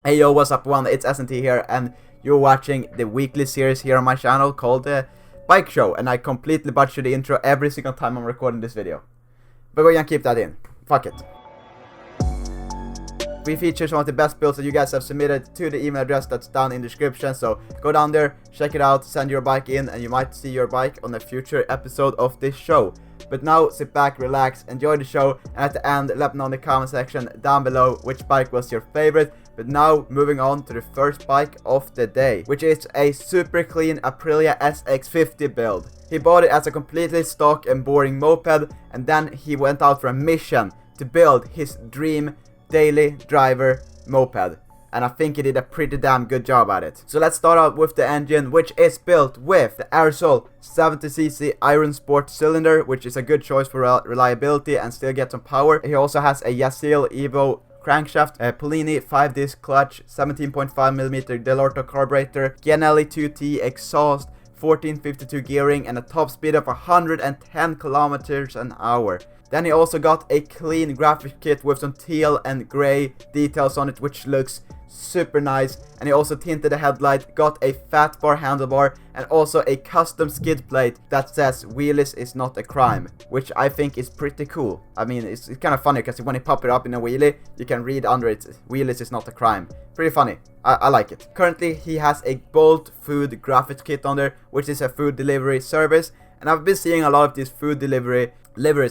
Hey yo, what's up everyone, it's SNT here, and you're watching the weekly series here on my channel called the Bike Show, and I completely butcher the intro every single time I'm recording this video. But we're gonna keep that in. Fuck it. We feature some of the best builds that you guys have submitted to the email address that's down in the description, so go down there, check it out, send your bike in, and you might see your bike on a future episode of this show. But now, sit back, relax, enjoy the show, and at the end, let me know in the comment section down below which bike was your favorite. But now, moving on to the first bike of the day, which is a super clean Aprilia SX50 build. He bought it as a completely stock and boring moped, and then he went out for a mission to build his dream daily driver moped. And I think he did a pretty damn good job at it. So let's start out with the engine, which is built with the Airsal 70cc Iron Sport cylinder, which is a good choice for reliability and still get some power. He also has a Jasil Evo Crankshaft, a Polini 5-disc clutch, 17.5mm Dellorto Carburetor, Gianelli 2T exhaust, 1452 gearing, and a top speed of 110 kilometers an hour. Then he also got a clean graphics kit with some teal and grey details on it, which looks super nice. And he also tinted the headlight, got a Fatbar handlebar, and also a custom skid plate that says "Wheelies is not a crime," which I think is pretty cool. I mean, it's kind of funny because when you pop it up in a wheelie, you can read under it, "Wheelies is not a crime." Pretty funny. I like it. Currently, he has a Bolt food graphics kit on there, which is a food delivery service. And I've been seeing a lot of these food deliveries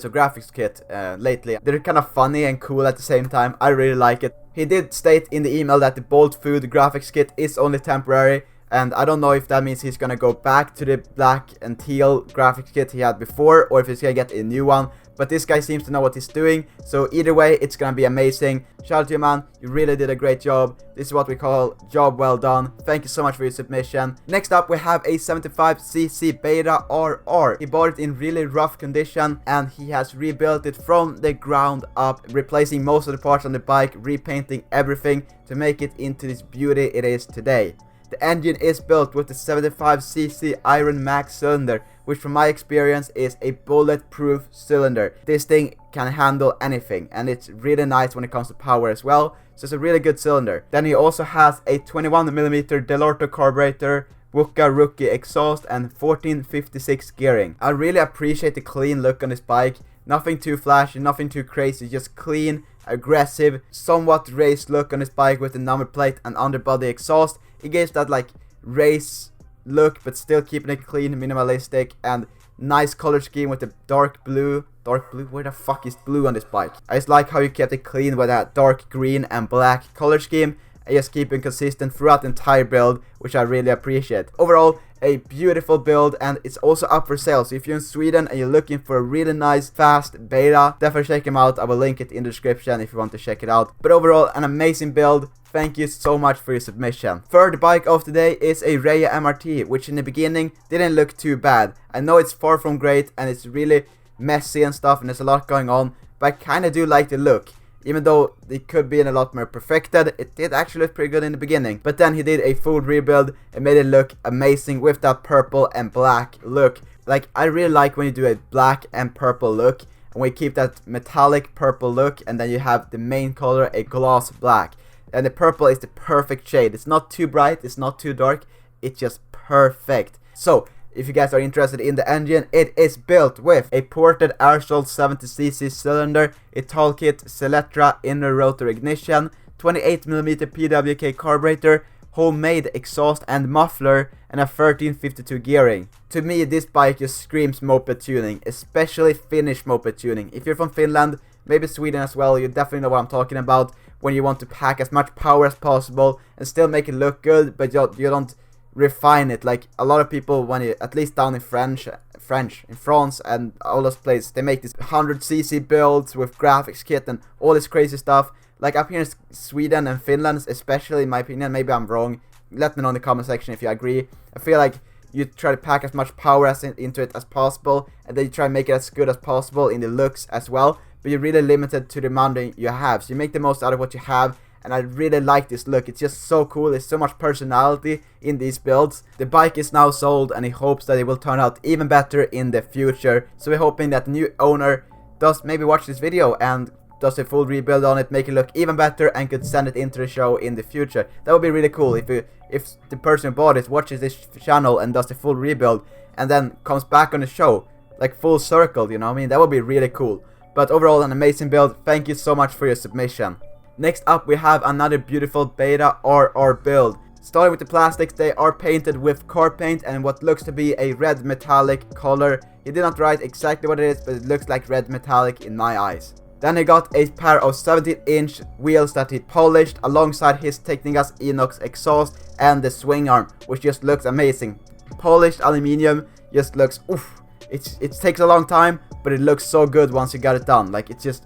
or graphics kit lately. They're kind of funny and cool at the same time. I really like it. He did state in the email that the Bolt food graphics kit is only temporary, and I don't know if that means he's gonna go back to the black and teal graphics kit he had before, or if he's gonna get a new one. But this guy seems to know what he's doing, so either way, it's gonna be amazing. Shout out to you, man. You really did a great job. This is what we call job well done. Thank you so much for your submission. Next up, we have a 75cc Beta RR. He bought it in really rough condition, and he has rebuilt it from the ground up, replacing most of the parts on the bike, repainting everything to make it into this beauty it is today. The engine is built with the 75cc Iron Max cylinder, which from my experience is a bulletproof cylinder. This thing can handle anything, and it's really nice when it comes to power as well, so it's a really good cylinder. Then he also has a 21mm Dellorto Carburetor, Voca rookie exhaust, and 1456 gearing. I really appreciate the clean look on this bike. Nothing too flashy, nothing too crazy, just clean, aggressive, somewhat raced look on this bike with the number plate and underbody exhaust. It gives that like race look, but still keeping it clean, minimalistic, and nice color scheme with the dark blue. Where the fuck is blue on this bike? I just like how you kept it clean with that dark green and black color scheme, and just keeping consistent throughout the entire build, which I really appreciate. Overall, a beautiful build, and it's also up for sale. So if you're in Sweden and you're looking for a really nice fast Beta, definitely check him out. I will link it in the description if you want to check it out. But overall, an amazing build. Thank you so much for your submission. Third bike of the day is a Rieju MRT, which in the beginning didn't look too bad. I know it's far from great and it's really messy and stuff, and there's a lot going on, but I kind of do like the look. Even though it could be a lot more perfected, it did actually look pretty good in the beginning. But then he did a full rebuild and made it look amazing with that purple and black look. Like, I really like when you do a black and purple look, and we keep that metallic purple look, and then you have the main color, a gloss black. And the purple is the perfect shade. It's not too bright, it's not too dark, it's just perfect. So, if you guys are interested in the engine, it is built with a ported Airsal 70cc cylinder, Italkit, Selettra inner rotor ignition, 28mm PWK carburetor, homemade exhaust and muffler, and a 1352 gearing. To me, this bike just screams moped tuning, especially Finnish moped tuning. If you're from Finland, maybe Sweden as well, you definitely know what I'm talking about. When you want to pack as much power as possible and still make it look good, but you don't refine it. Like a lot of people, when you, at least down in France and all those places, they make these 100cc builds with graphics kit and all this crazy stuff. Like up here in Sweden and Finland, especially, in my opinion, maybe I'm wrong, let me know in the comment section if you agree. I feel like you try to pack as much power into it as possible, and then you try to make it as good as possible in the looks as well, but you're really limited to the amount you have, so you make the most out of what you have. And I really like this look. It's just so cool. There's so much personality in these builds. The bike is now sold, and he hopes that it will turn out even better in the future. So we're hoping that the new owner does maybe watch this video and does a full rebuild on it, make it look even better, and could send it into the show in the future. That would be really cool if the person who bought it watches this channel and does the full rebuild and then comes back on the show, like full circle, you know what I mean? That would be really cool. But overall, an amazing build. Thank you so much for your submission. Next up, we have another beautiful Beta RR build. Starting with the plastics, they are painted with car paint and what looks to be a red metallic color. He did not write exactly what it is, but it looks like red metallic in my eyes. Then he got a pair of 17-inch wheels that he polished alongside his Technigas Inox exhaust and the swing arm, which just looks amazing. Polished aluminium just looks oof. It takes a long time, but it looks so good once you got it done. Like, it's just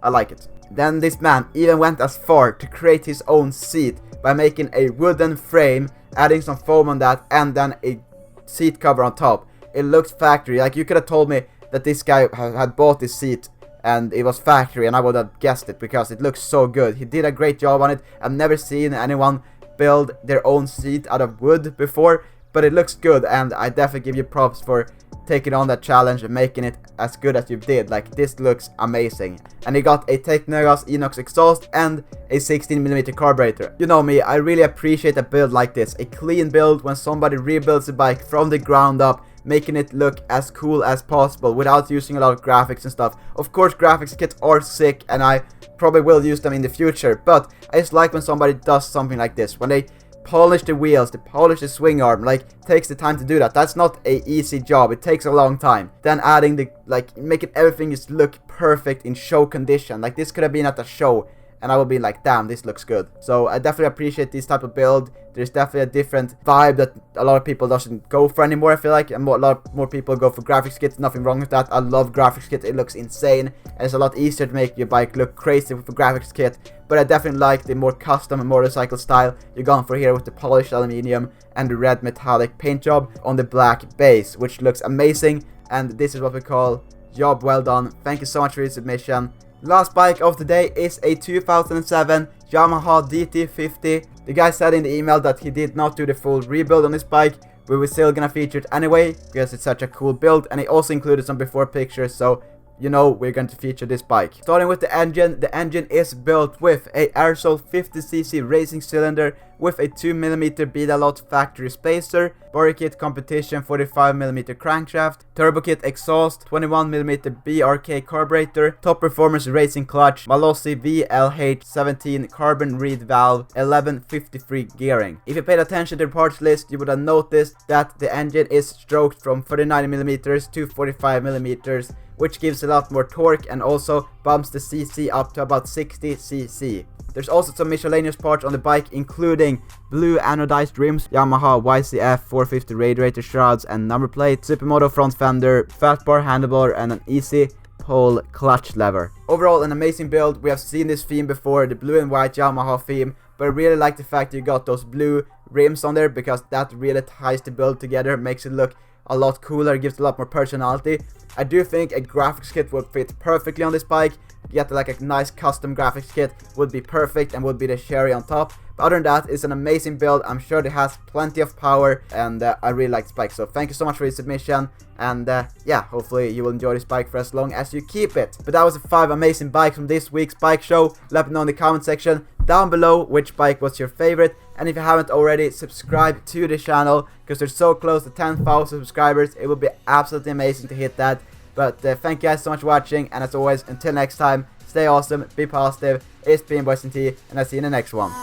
I like it. Then this man even went as far to create his own seat by making a wooden frame, adding some foam on that, and then a seat cover on top. It looks factory. Like, you could have told me that this guy had bought this seat and it was factory, and I would have guessed it because it looks so good. He did a great job on it. I've never seen anyone build their own seat out of wood before, but it looks good, and I definitely give you props for taking on that challenge and making it as good as you did. Like, this looks amazing. And he got a Technigas Inox exhaust and a 16mm carburetor. You know me, I really appreciate a build like this. A clean build when somebody rebuilds a bike from the ground up, making it look as cool as possible without using a lot of graphics and stuff. Of course, graphics kits are sick and I probably will use them in the future, but I just like when somebody does something like this. When they polish the wheels, they polish the swing arm, like, takes the time to do that. That's not a easy job. It takes a long time. Then adding the, like, making everything just look perfect in show condition. Like, this could have been at a show and I would be like, damn, this looks good. So I definitely appreciate this type of build. There's definitely a different vibe that a lot of people doesn't go for anymore, I feel like. And a lot more people go for graphics kits. Nothing wrong with that. I love graphics kits. It looks insane. And it's a lot easier to make your bike look crazy with a graphics kit. But I definitely like the more custom motorcycle style you're going for here with the polished aluminium and the red metallic paint job on the black base, which looks amazing. And this is what we call job well done. Thank you so much for your submission. Last bike of the day is a 2007 Yamaha DT 50. The guy said in the email that he did not do the full rebuild on this bike, but we're still gonna feature it anyway because it's such a cool build, and he also included some before pictures, so you know we're going to feature this bike. Starting with the engine is built with a Airsal 50cc racing cylinder with a 2mm Dellorto factory spacer, body kit competition 45mm crankshaft, turbo kit exhaust, 21mm PWK Carburetor, top performance racing clutch, Malossi VLH17 carbon reed valve, 1153 gearing. If you paid attention to the parts list, you would have noticed that the engine is stroked from 39mm to 45mm, which gives a lot more torque and also bumps the cc up to about 60cc. There's also some miscellaneous parts on the bike, including blue anodized rims, Yamaha YCF 450 radiator shrouds and number plate, supermoto front fender, Fatbar handlebar, and an easy pull clutch lever. Overall, an amazing build. We have seen this theme before, the blue and white Yamaha theme, but I really like the fact you got those blue rims on there because that really ties the build together, makes it look a lot cooler, gives a lot more personality. I do think a graphics kit would fit perfectly on this bike. Get like a nice custom graphics kit would be perfect and would be the cherry on top. But other than that, it's an amazing build. I'm sure it has plenty of power, and I really like this bike. So thank you so much for your submission, and yeah, hopefully you will enjoy this bike for as long as you keep it. But that was the 5 amazing bikes from this week's bike show. Let me know in the comment section down below which bike was your favorite, and if you haven't already, subscribe to the channel because they're so close to 10,000 subscribers. It would be absolutely amazing to hit that. But thank you guys so much for watching, and as always, until next time, stay awesome, be positive. It's been SNT, and I'll see you in the next one.